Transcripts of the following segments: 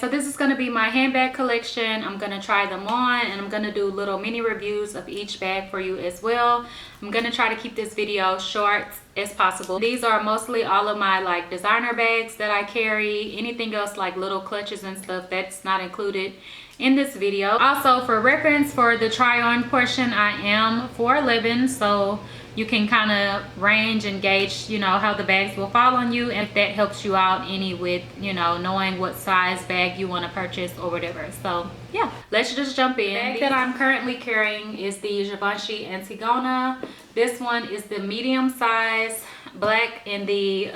So this is going to be my handbag collection. I'm going to try them on and I'm going to do little mini reviews of each bag for you as well. I'm going to try to keep this video short as possible. These are mostly all of my like designer bags that I carry. Anything else like little clutches and stuff, that's not included in this video. Also, for reference for the try on portion, I am 4'11", so you can kind of range and gauge, you know, how the bags will fall on you, and if that helps you out any with, you know, knowing what size bag you want to purchase or whatever. So yeah, let's just jump in. The bag that I'm currently carrying is the Givenchy Antigona. This one is the medium size, black in the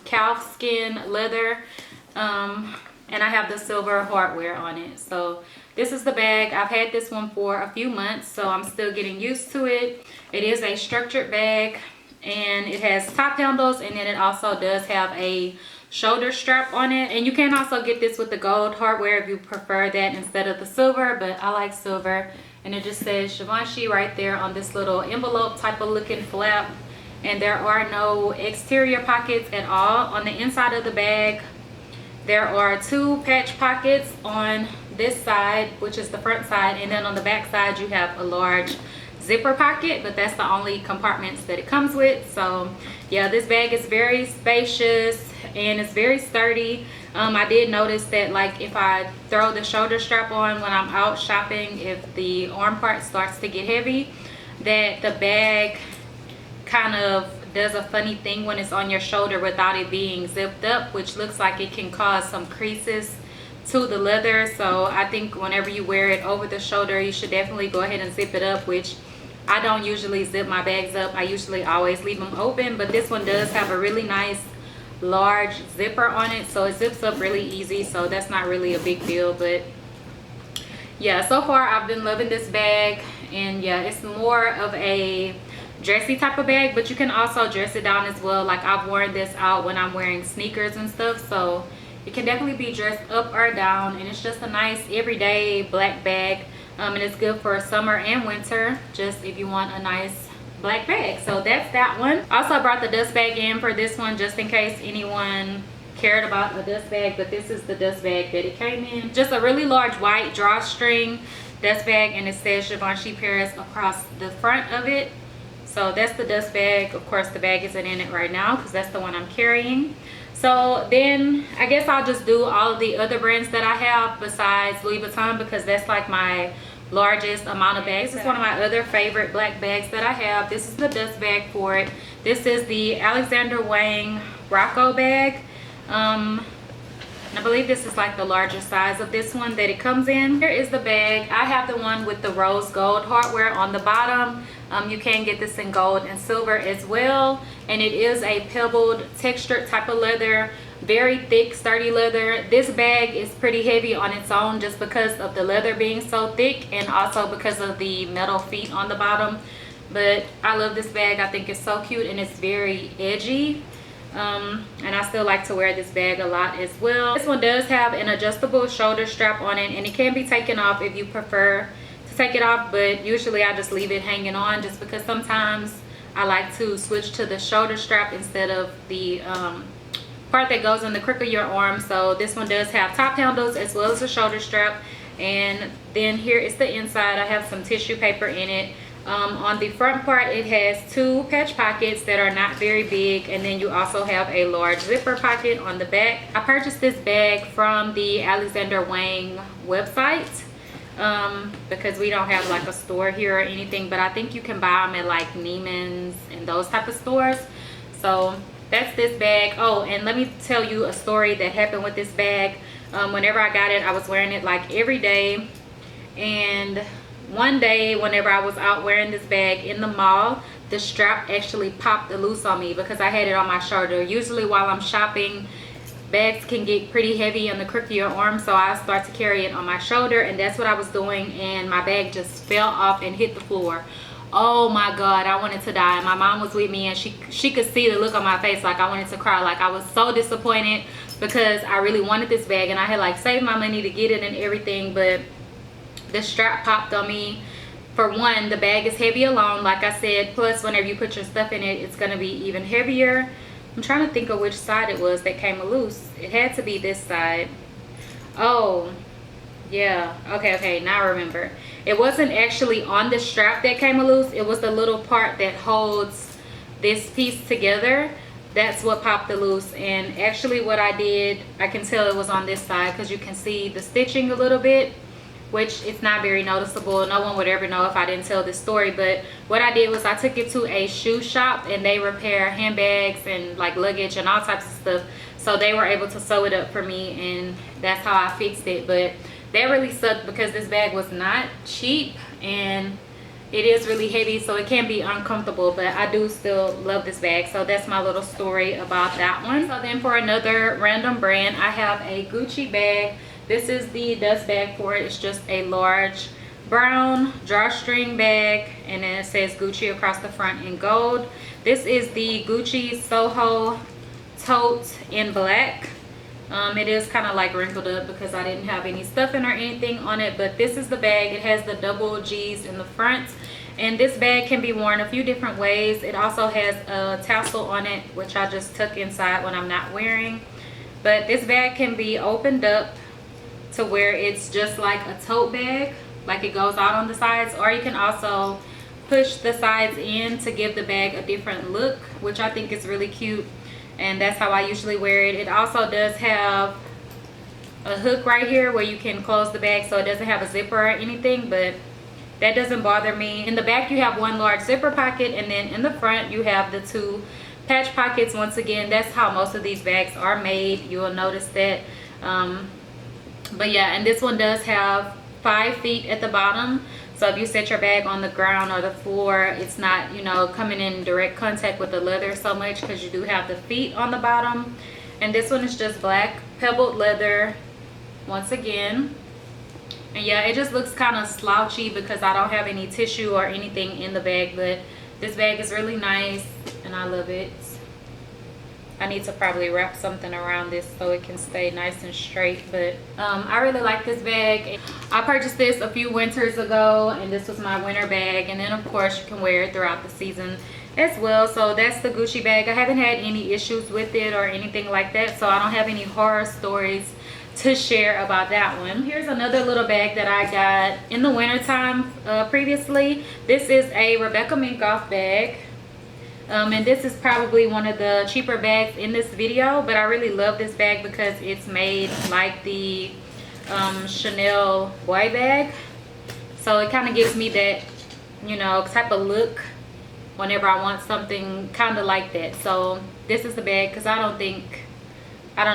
calf skin leather, and I have the silver hardware on it. So this is the bag. I've had this one for a few months, so I'm still getting used to it. It is a structured bag and it has top handles, and then it also does have a shoulder strap on it. And you can also get this with the gold hardware if you prefer that instead of the silver, but I like silver. And it just says Givenchy right there on this little envelope type of looking flap. And there are no exterior pockets at all on the inside of the bag. There are 2 patch pockets on this side, which is the front side, and then on the back side you have a large zipper pocket, but that's the only compartments that it comes with. So yeah, this bag is very spacious and it's very sturdy. I did notice that like if I throw the shoulder strap on when I'm out shopping, if the arm part starts to get heavy, that the bag kind of does a funny thing when it's on your shoulder without it being zipped up, which looks like it can cause some creases to the leather. So I think whenever you wear it over the shoulder, you should definitely go ahead and zip it up, which I don't usually zip my bags up. I usually always leave them open, but this one does have a really nice large zipper on it, so it zips up really easy, so that's not really a big deal. But yeah, so far I've been loving this bag, and yeah, it's more of a dressy type of bag, but you can also dress it down as well. Like I've worn this out when I'm wearing sneakers and stuff, so it can definitely be dressed up or down, and it's just a nice everyday black bag. And it's good for summer and winter, just if you want a nice black bag. So that's that one. Also, I brought the dust bag in for this one just in case anyone cared about a dust bag, but this is the dust bag that it came in. Just a really large white drawstring dust bag, and it says Givenchy Paris across the front of it. So that's the dust bag. Of course, the bag isn't in it right now because that's the one I'm carrying. So then I guess I'll just do all of the other brands that I have besides Louis Vuitton, because that's like my largest amount of bags. This is one of my other favorite black bags that I have. This is the dust bag for it. This is the Alexander Wang Rocco bag. I believe this is like the larger size of this one that it comes in. Here is the bag. I have the one with the rose gold hardware on the bottom. You can get this in gold and silver as well, and it is a pebbled textured type of leather, very thick sturdy leather. This bag is pretty heavy on its own just because of the leather being so thick, and also because of the metal feet on the bottom. But I love this bag. I think it's so cute and it's very edgy, and I still like to wear this bag a lot as well. This one does have an adjustable shoulder strap on it, and it can be taken off if you prefer to take it off, but usually I just leave it hanging on just because sometimes I like to switch to the shoulder strap instead of the part that goes in the crook of your arm. So this one does have top handles as well as a shoulder strap, and then here is the inside. I have some tissue paper in it. On the front part, it has 2 patch pockets that are not very big, and then you also have a large zipper pocket on the back. I purchased this bag from the Alexander Wang website because we don't have like a store here or anything, but I think you can buy them at like Neiman's and those type of stores. So that's this bag. Oh, and let me tell you a story that happened with this bag. Whenever I got it, I was wearing it like every day, and one day whenever I was out wearing this bag in the mall, the strap actually popped loose on me because I had it on my shoulder. Usually while I'm shopping, bags can get pretty heavy on the crook of your arm, so I start to carry it on my shoulder, and that's what I was doing, and my bag just fell off and hit the floor. Oh my god, I wanted to die. My mom was with me, and she could see the look on my face, like I wanted to cry. Like I was so disappointed because I really wanted this bag, and I had like saved my money to get it and everything, but the strap popped on me. For one, the bag is heavy alone, like I said, plus whenever you put your stuff in it, it's going to be even heavier. I'm trying to think of which side it was that came loose. It had to be this side. Oh, yeah. Okay, now I remember. It wasn't actually on the strap that came loose. It was the little part that holds this piece together. That's what popped the loose. And actually what I did, I can tell it was on this side because you can see the stitching a little bit, which it's not very noticeable. No one would ever know if I didn't tell this story. But what I did was I took it to a shoe shop, and they repair handbags and like luggage and all types of stuff. So they were able to sew it up for me, and that's how I fixed it. But that really sucked because this bag was not cheap, and it is really heavy, so it can be uncomfortable, but I do still love this bag. So that's my little story about that one. So then for another random brand, I have a Gucci bag. This is the dust bag for it. It's just a large brown drawstring bag, and then it says Gucci across the front in gold. This is the Gucci Soho Tote in black. It is kind of like wrinkled up because I didn't have any stuffing or anything on it, but this is the bag. It has the double G's in the front, and this bag can be worn a few different ways. It also has a tassel on it, which I just tuck inside when I'm not wearing. But this bag can be opened up to where it's just like a tote bag, like it goes out on the sides, or you can also push the sides in to give the bag a different look, which I think is really cute. And that's how I usually wear it. It also does have a hook right here where you can close the bag, so it doesn't have a zipper or anything, but that doesn't bother me. In the back you have one large zipper pocket, and then in the front you have the two patch pockets. Once again, that's how most of these bags are made. You will notice that. But yeah, and this one does have 5 feet at the bottom. So if you set your bag on the ground or the floor, it's not, you know, coming in direct contact with the leather so much, because you do have the feet on the bottom. And this one is just black pebbled leather once again. And yeah, it just looks kind of slouchy because I don't have any tissue or anything in the bag, but this bag is really nice and I love it. I need to probably wrap something around this so it can stay nice and straight, but I really like this bag. I purchased this a few winters ago, and this was my winter bag, and then of course you can wear it throughout the season as well. So that's the Gucci bag. I haven't had any issues with it or anything like that, so I don't have any horror stories to share about that one. Here's another little bag that I got in the winter time previously. This is a Rebecca Minkoff bag. And this is probably one of the cheaper bags in this video, but I really love this bag because it's made like the Chanel boy bag. So it kind of gives me that, you know, type of look whenever I want something kind of like that. So this is the bag, because I don't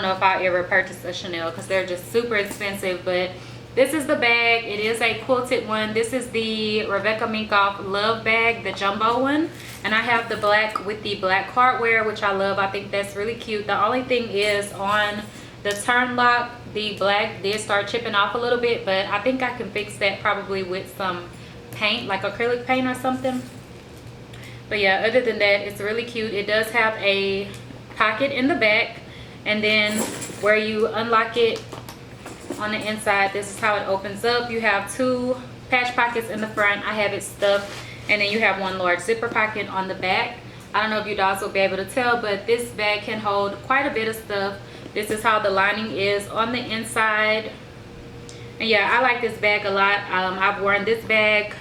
know if I'll ever purchase a Chanel because they're just super expensive, but this is the bag. It is a quilted one. This is the Rebecca Minkoff Love bag, the jumbo one. And I have the black with the black hardware, which I love. I think that's really cute. The only thing is on the turn lock, the black did start chipping off a little bit, but I think I can fix that probably with some paint, like acrylic paint or something. But yeah, other than that, it's really cute. It does have a pocket in the back, and then where you unlock it on the inside, this is how it opens up. You have 2 patch pockets in the front. I have it stuffed, and then you have 1 large zipper pocket on the back. I don't know if you guys will be able to tell, but this bag can hold quite a bit of stuff. This is how the lining is on the inside. And yeah, I like this bag a lot. I've worn this bag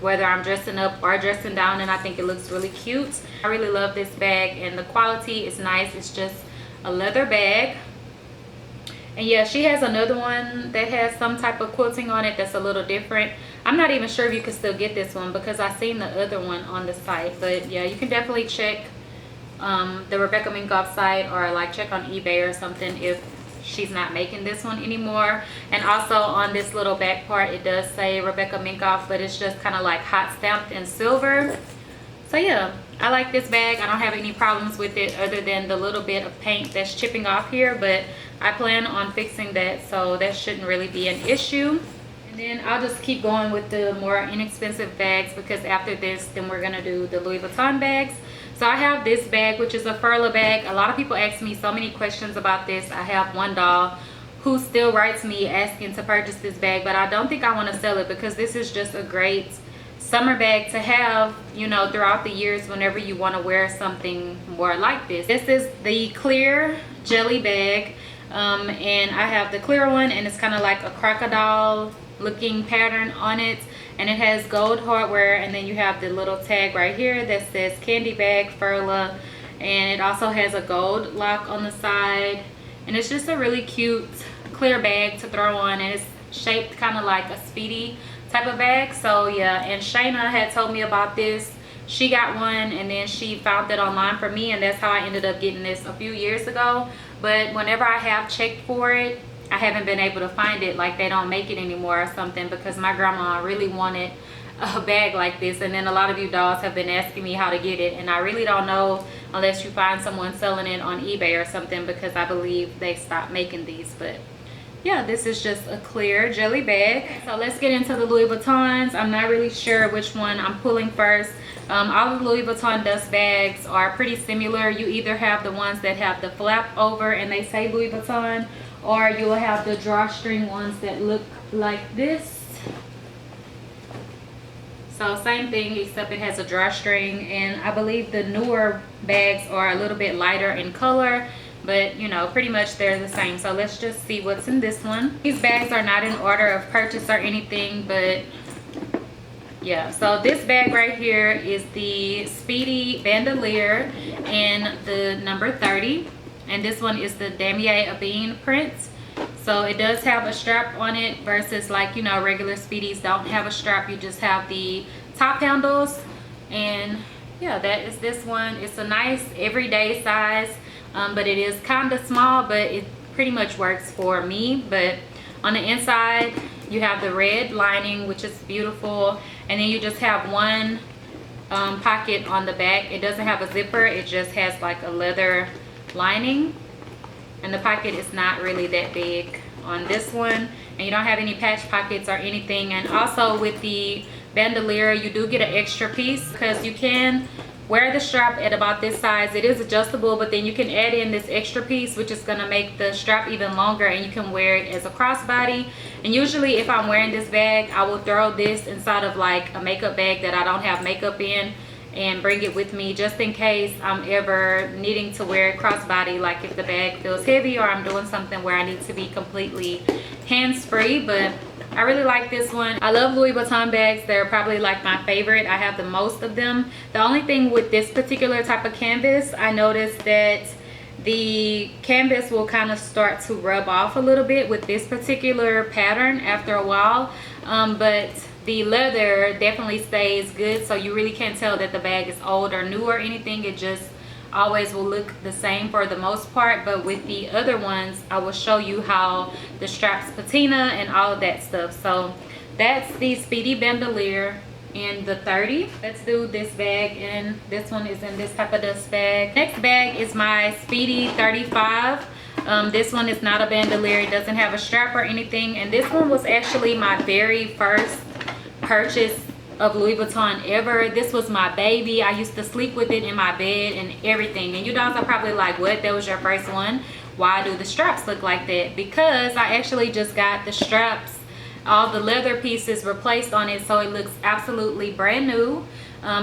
whether I'm dressing up or dressing down, and I think it looks really cute. I really love this bag, and the quality is nice. It's just a leather bag. And yeah, she has another one that has some type of quilting on it that's a little different. I'm not even sure if you can still get this one because I seen the other one on the site. But yeah, you can definitely check the Rebecca Minkoff site, or like check on eBay or something if she's not making this one anymore. And also on this little back part, it does say Rebecca Minkoff, but it's just kind of like hot stamped in silver. So yeah, I like this bag. I don't have any problems with it other than the little bit of paint that's chipping off here, but I plan on fixing that, so that shouldn't really be an issue. And then I'll just keep going with the more inexpensive bags, because after this then we're gonna do the Louis Vuitton bags. So I have this bag, which is a Furla bag. A lot of people ask me so many questions about this. I have one doll who still writes me asking to purchase this bag, but I don't think I want to sell it because this is just a great summer bag to have, you know, throughout the years whenever you want to wear something more like this. This is the clear jelly bag. And I have the clear one, and it's kind of like a crocodile looking pattern on it, and it has gold hardware, and then you have the little tag right here that says Candy Bag Furla, and it also has a gold lock on the side, and it's just a really cute clear bag to throw on, and it's shaped kind of like a Speedy type of bag. So yeah, and Shayna had told me about this. She got one, and then she found it online for me, and that's how I ended up getting this a few years ago. But whenever I have checked for it, I haven't been able to find it. Like they don't make it anymore or something, because my grandma really wanted a bag like this. And then a lot of you dolls have been asking me how to get it, and I really don't know unless you find someone selling it on eBay or something, because I believe they stopped making these. But yeah, this is just a clear jelly bag. So let's get into the Louis Vuittons. I'm not really sure which one I'm pulling first. All the Louis Vuitton dust bags are pretty similar. You either have the ones that have the flap over and they say Louis Vuitton, or you'll have the drawstring ones that look like this. So same thing, except it has a drawstring, and I believe the newer bags are a little bit lighter in color, but you know, pretty much they're the same. So let's just see what's in this one. These bags are not in order of purchase or anything, but yeah. So this bag right here is the Speedy Bandouliere in the number 30, and this one is the Damier Ebene print. So it does have a strap on it, versus like, you know, regular Speedies don't have a strap. You just have the top handles. And yeah, that is this one. It's a nice everyday size, but it is kind of small, but it pretty much works for me. But on the inside you have the red lining, which is beautiful, and then you just have one pocket on the back. It doesn't have a zipper, it just has like a leather lining, and the pocket is not really that big on this one, and you don't have any patch pockets or anything. And also with the bandolier, you do get an extra piece, because you can wear the strap at about this size. It is adjustable, but then you can add in this extra piece, which is going to make the strap even longer, and you can wear it as a crossbody. And usually if I'm wearing this bag, I will throw this inside of like a makeup bag that I don't have makeup in, and bring it with me just in case I'm ever needing to wear it crossbody, like if the bag feels heavy or I'm doing something where I need to be completely hands-free. But I really like this one. I love Louis Vuitton bags. They're probably like my favorite. I have the most of them. The only thing with this particular type of canvas, I noticed that the canvas will kind of start to rub off a little bit with this particular pattern after a while, but the leather definitely stays good, so you really can't tell that the bag is old or new or anything. It just always will look the same for the most part. But with the other ones, I will show you how the straps patina and all of that stuff. So that's the Speedy Bandolier in the 30. Let's do this bag, and this one is in this type of dust bag. Next bag is my Speedy 35. This one is not a bandolier. It doesn't have a strap or anything, and this one was actually my very first purchase of Louis Vuitton ever. This was my baby. I used to sleep with it in my bed and everything. And you guys are probably like, what, that was your first one? Why do the straps look like that? Because I actually just got the straps, all the leather pieces replaced on it, so it looks absolutely brand new.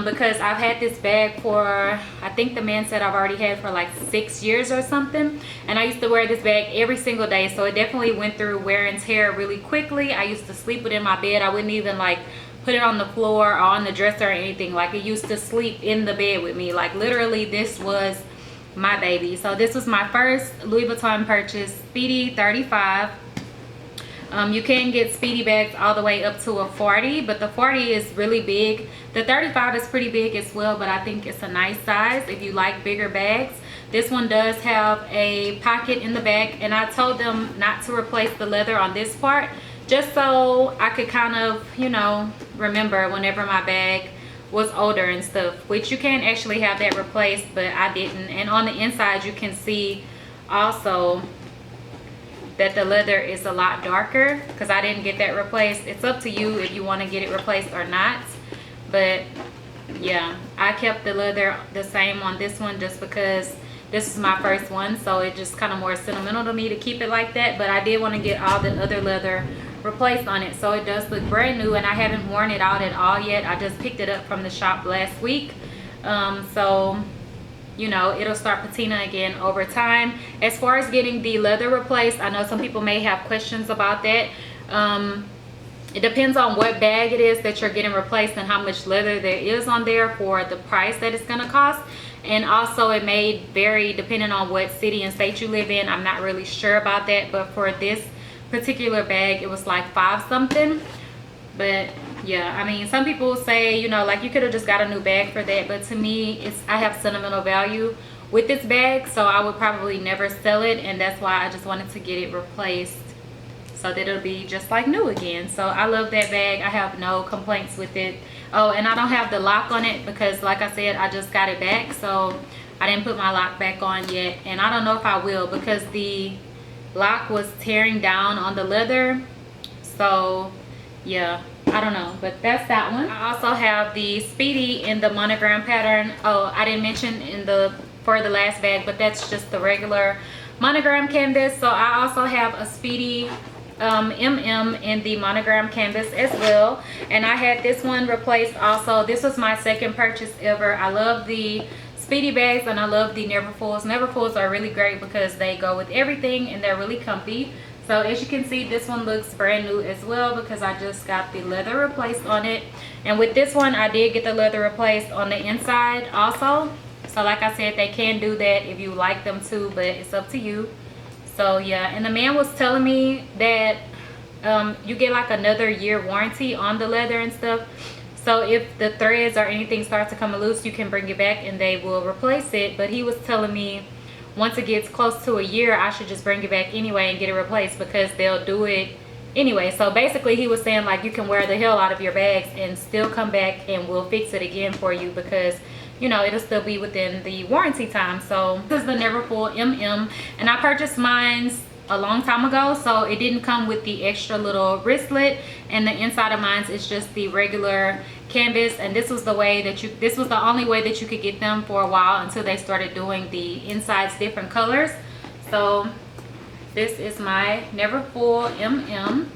Because I've had this bag for, I think the man said I've already had for like 6 years or something, and I used to wear this bag every single day, so it definitely went through wear and tear really quickly. I used to sleep with it in my bed. I wouldn't even like put it on the floor or on the dresser or anything. Like, it used to sleep in the bed with me. Like, literally, this was my baby. So this was my first Louis Vuitton purchase, Speedy 35. You can get Speedy bags all the way up to a 40, but the 40 is really big. The 35 is pretty big as well, but I think it's a nice size if you like bigger bags. This one does have a pocket in the back, and I told them not to replace the leather on this part, just so I could kind of, you know, remember whenever my bag was older and stuff, which you can actually have that replaced, but I didn't. And on the inside you can see also that the leather is a lot darker, because I didn't get that replaced. It's up to you if you want to get it replaced or not, but yeah, I kept the leather the same on this one just because this is my first one, so it just kind of more sentimental to me to keep it like that. But I did want to get all the other leather replaced on it, so it does look brand new, and I haven't worn it out at all yet. I just picked it up from the shop last week. So you know, it'll start patina again over time. As far as getting the leather replaced, I know some people may have questions about that. It depends on what bag it is that you're getting replaced and how much leather there is on there for the price that it's going to cost. And also it may vary depending on what city and state you live in. I'm not really sure about that, but for this particular bag it was like 5 something. But yeah, I mean, some people say, you know, like you could have just got a new bag for that, but to me I have sentimental value with this bag, so I would probably never sell it, and that's why I just wanted to get it replaced so that it'll be just like new again. So I love that bag. I have no complaints with it. Oh, and I don't have the lock on it because, like I said, I just got it back, so I didn't put my lock back on yet, and I don't know if I will because the lock was tearing down on the leather. So yeah, I don't know, but that's that one. I also have the Speedy in the monogram pattern. Oh, I didn't mention for the last bag, but that's just the regular monogram canvas. So I also have a Speedy MM in the monogram canvas as well, and I had this one replaced also. This was my second purchase ever. I love the Speedy bags and I love the Neverfulls. Neverfulls are really great because they go with everything and they're really comfy. So as you can see, this one looks brand new as well because I just got the leather replaced on it. And with this one, I did get the leather replaced on the inside also. So like I said, they can do that if you like them to, but it's up to you. So yeah, and the man was telling me that you get like another year warranty on the leather and stuff. So if the threads or anything starts to come loose, you can bring it back and they will replace it. But he was telling me once it gets close to a year, I should just bring it back anyway and get it replaced because they'll do it anyway. So basically he was saying like you can wear the hell out of your bags and still come back and we'll fix it again for you because, you know, it'll still be within the warranty time. So this is the Neverfull MM, and I purchased mine a long time ago, so it didn't come with the extra little wristlet, and the inside of mine is just the regular canvas. And this was the way that this was the only way that you could get them for a while until they started doing the insides different colors. So this is my Neverfull MM.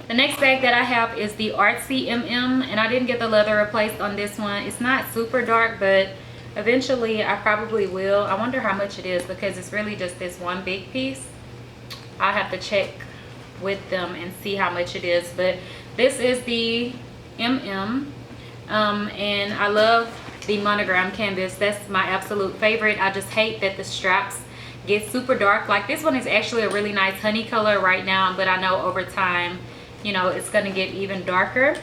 The next bag that I have is the Artsy MM, and I didn't get the leather replaced on this one. It's not super dark, but eventually I probably will. I wonder how much it is because it's really just this one big piece. I have to check with them and see how much it is, but this is the MM, and I love the monogram canvas. That's my absolute favorite. I just hate that the straps get super dark. Like this one is actually a really nice honey color right now, but I know over time, you know, it's gonna get even darker.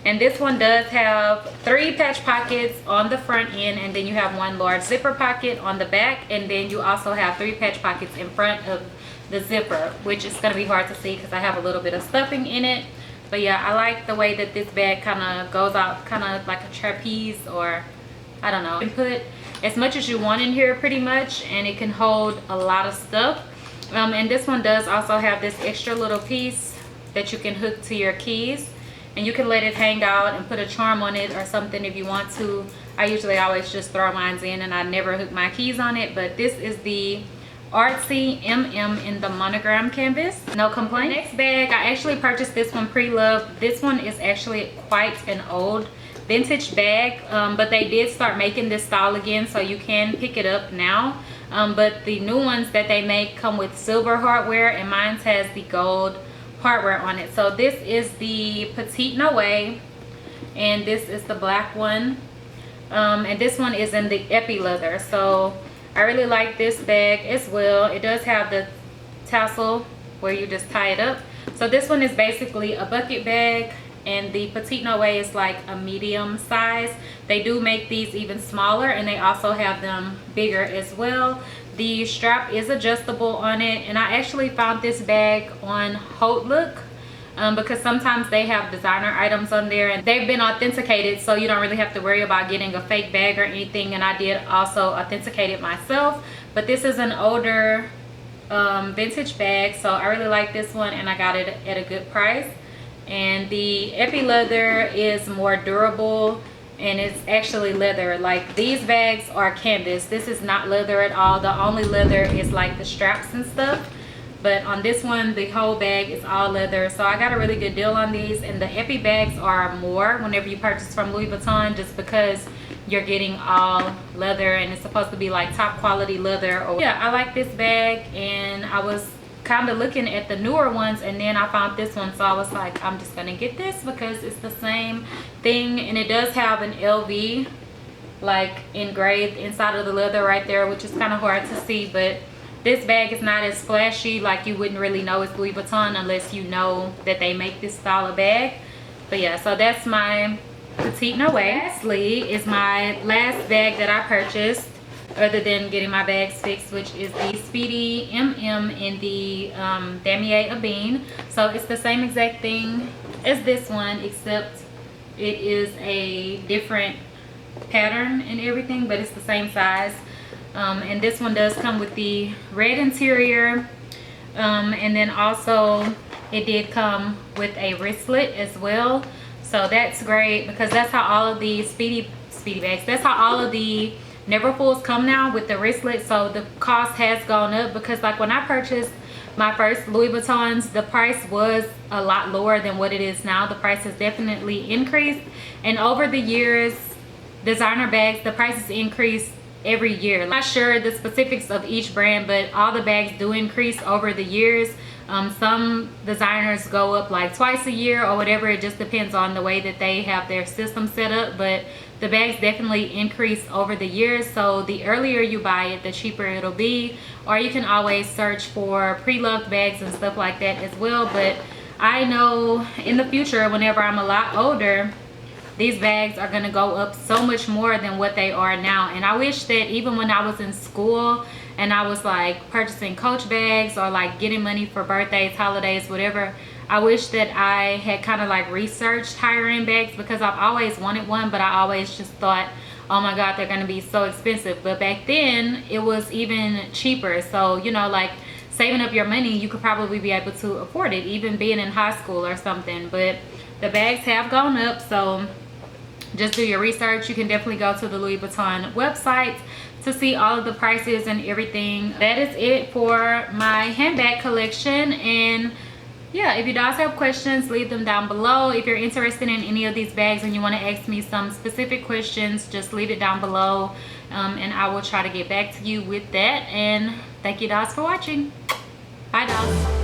And this one does have 3 patch pockets on the front end, and then you have 1 large zipper pocket on the back, and then you also have 3 patch pockets in front of the zipper, which is going to be hard to see because I have a little bit of stuffing in it. But yeah, I like the way that this bag kind of goes out, kind of like a trapeze, or I don't know. You can put as much as you want in here pretty much, and it can hold a lot of stuff. And this one does also have this extra little piece that you can hook to your keys, and you can let it hang out and put a charm on it or something if you want to. I usually always just throw mine in and I never hook my keys on it. But this is the Artsy MM in the monogram canvas. No complaint. Next bag, I actually purchased this one pre-loved. This one is actually quite an old vintage bag, but they did start making this style again, so you can pick it up now. But the new ones that they make come with silver hardware, and mine has the gold hardware on it. So this is the Petit Noe, and this is the black one, and this one is in the Epi leather. So I really like this bag as well. It does have the tassel where you just tie it up. So this one is basically a bucket bag, and the Petit Noe is like a medium size. They do make these even smaller, and they also have them bigger as well. The strap is adjustable on it, and I actually found this bag on Hotelook because sometimes they have designer items on there, and they've been authenticated, so you don't really have to worry about getting a fake bag or anything. And I did also authenticate it myself, but this is an older vintage bag, so I really like this one, and I got it at a good price. And the Epi leather is more durable, and it's actually leather. Like these bags are canvas. This is not leather at all. The only leather is like the straps and stuff, but on this one the whole bag is all leather. So I got a really good deal on these, and the Epi bags are more whenever you purchase from Louis Vuitton, just because you're getting all leather, and it's supposed to be like top quality leather. Or yeah, I like this bag, and I was kind of looking at the newer ones, and then I found this one, so I was like, I'm just gonna get this because it's the same thing, and it does have an LV like engraved inside of the leather right there, which is kind of hard to see. But this bag is not as flashy, like you wouldn't really know it's Louis Vuitton unless you know that they make this style of bag. But yeah, so that's my Petit Noe. Lastly is my last bag that I purchased other than getting my bags fixed, which is the Speedy MM in the Damier Ebene. So it's the same exact thing as this one, except it is a different pattern and everything, but it's the same size. And this one does come with the red interior, and then also it did come with a wristlet as well. So that's great, because that's how all of the speedy bags, that's how all of the Neverfulls come now, with the wristlet. So the cost has gone up, because like when I purchased my first Louis Vuittons, the price was a lot lower than what it is now. The price has definitely increased, and over the years, designer bags, the prices increase every year. I'm not sure the specifics of each brand, but all the bags do increase over the years. Some designers go up like twice a year or whatever. It just depends on the way that they have their system set up, but the bags definitely increase over the years. So the earlier you buy it, the cheaper it'll be. Or you can always search for pre-loved bags and stuff like that as well. But I know in the future, whenever I'm a lot older, these bags are going to go up so much more than what they are now. And I wish that even when I was in school and I was like purchasing Coach bags or like getting money for birthdays, holidays, whatever, I wish that I had kind of like researched higher end bags, because I've always wanted one, but I always just thought, oh my god, they're going to be so expensive. But back then it was even cheaper. So, you know, like saving up your money, you could probably be able to afford it, even being in high school or something. But the bags have gone up, so just do your research. You can definitely go to the Louis Vuitton website to see all of the prices and everything. That is it for my handbag collection. And yeah, if you guys have questions, leave them down below. If you're interested in any of these bags and you want to ask me some specific questions, just leave it down below, and I will try to get back to you with that. And thank you guys for watching. Bye guys.